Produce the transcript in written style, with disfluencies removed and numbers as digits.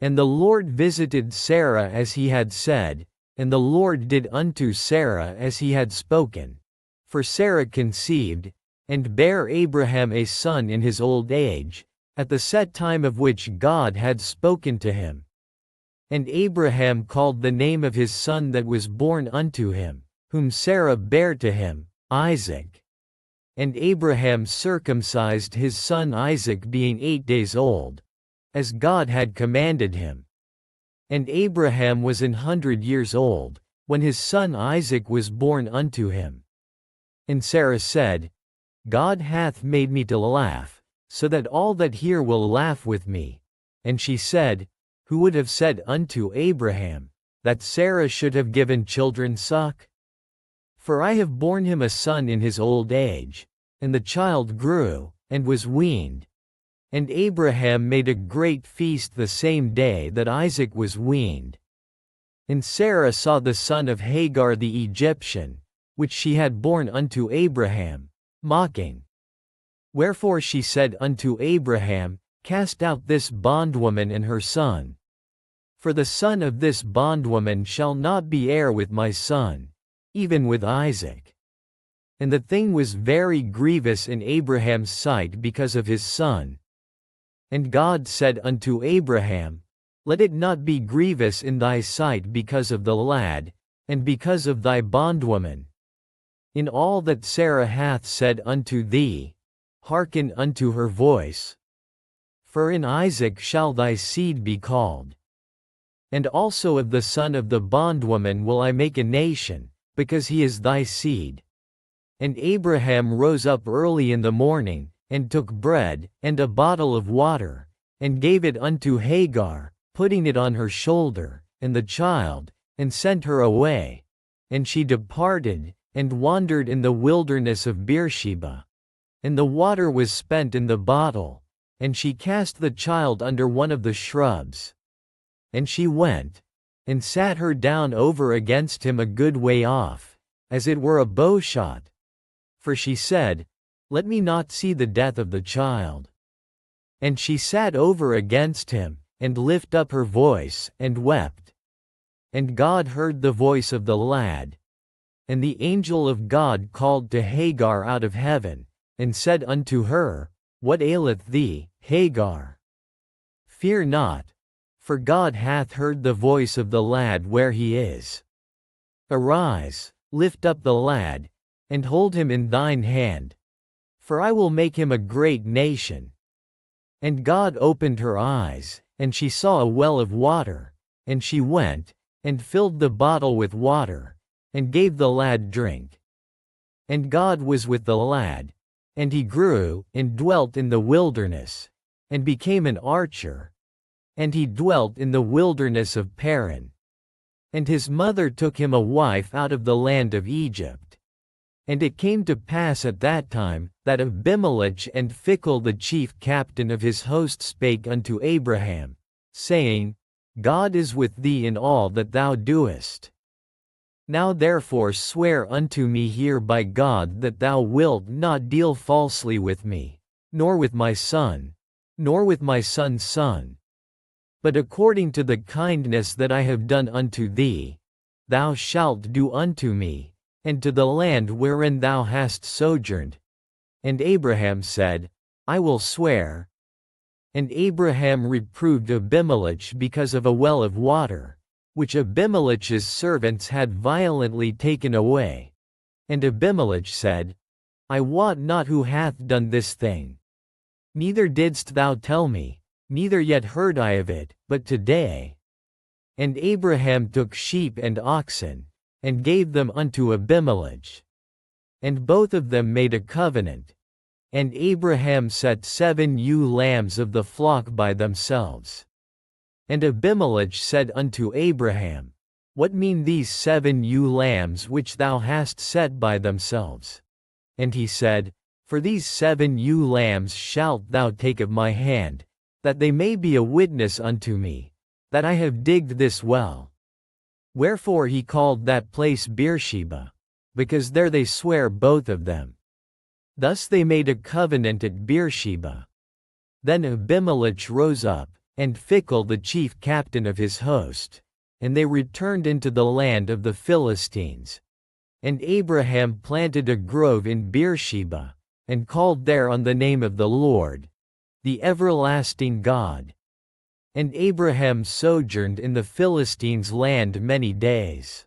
And the Lord visited Sarah as he had said, and the Lord did unto Sarah as he had spoken. For Sarah conceived, and bare Abraham a son in his old age, at the set time of which God had spoken to him. And Abraham called the name of his son that was born unto him, whom Sarah bare to him, Isaac. And Abraham circumcised his son Isaac being 8 days old, as God had commanded him. And Abraham was 100 years old, when his son Isaac was born unto him. And Sarah said, God hath made me to laugh, so that all that hear will laugh with me. And she said, Who would have said unto Abraham, that Sarah should have given children suck? For I have borne him a son in his old age. And the child grew, and was weaned. And Abraham made a great feast the same day that Isaac was weaned. And Sarah saw the son of Hagar the Egyptian, which she had borne unto Abraham, mocking. Wherefore she said unto Abraham, Cast out this bondwoman and her son. For the son of this bondwoman shall not be heir with my son, even with Isaac. And the thing was very grievous in Abraham's sight because of his son. And God said unto Abraham, Let it not be grievous in thy sight because of the lad, and because of thy bondwoman. In all that Sarah hath said unto thee, hearken unto her voice. For in Isaac shall thy seed be called. And also of the son of the bondwoman will I make a nation, because he is thy seed. And Abraham rose up early in the morning, and took bread, and a bottle of water, and gave it unto Hagar, putting it on her shoulder, and the child, and sent her away. And she departed, and wandered in the wilderness of Beersheba. And the water was spent in the bottle, and she cast the child under one of the shrubs. And she went, and sat her down over against him a good way off, as it were a bowshot. For she said, Let me not see the death of the child. And she sat over against him, and lift up her voice, and wept. And God heard the voice of the lad. And the angel of God called to Hagar out of heaven, and said unto her, What aileth thee, Hagar? Fear not, for God hath heard the voice of the lad where he is. Arise, lift up the lad, and hold him in thine hand. For I will make him a great nation. And God opened her eyes, and she saw a well of water, and she went, and filled the bottle with water, and gave the lad drink. And God was with the lad, and he grew, and dwelt in the wilderness, and became an archer. And he dwelt in the wilderness of Paran. And his mother took him a wife out of the land of Egypt. And it came to pass at that time, that Abimelech and Phicol the chief captain of his host spake unto Abraham, saying, God is with thee in all that thou doest. Now therefore swear unto me here by God that thou wilt not deal falsely with me, nor with my son, nor with my son's son. But according to the kindness that I have done unto thee, thou shalt do unto me, and to the land wherein thou hast sojourned. And Abraham said, I will swear. And Abraham reproved Abimelech because of a well of water, which Abimelech's servants had violently taken away. And Abimelech said, I wot not who hath done this thing. Neither didst thou tell me, neither yet heard I of it, but today. And Abraham took sheep and oxen, and gave them unto Abimelech. And both of them made a covenant. And Abraham set 7 ewe lambs of the flock by themselves. And Abimelech said unto Abraham, What mean these 7 ewe lambs which thou hast set by themselves? And he said, For these 7 ewe lambs shalt thou take of my hand, that they may be a witness unto me, that I have digged this well. Wherefore he called that place Beersheba, because there they swear both of them. Thus they made a covenant at Beersheba. Then Abimelech rose up, and Phicol the chief captain of his host. And they returned into the land of the Philistines. And Abraham planted a grove in Beersheba, and called there on the name of the Lord, the everlasting God. And Abraham sojourned in the Philistines' land many days.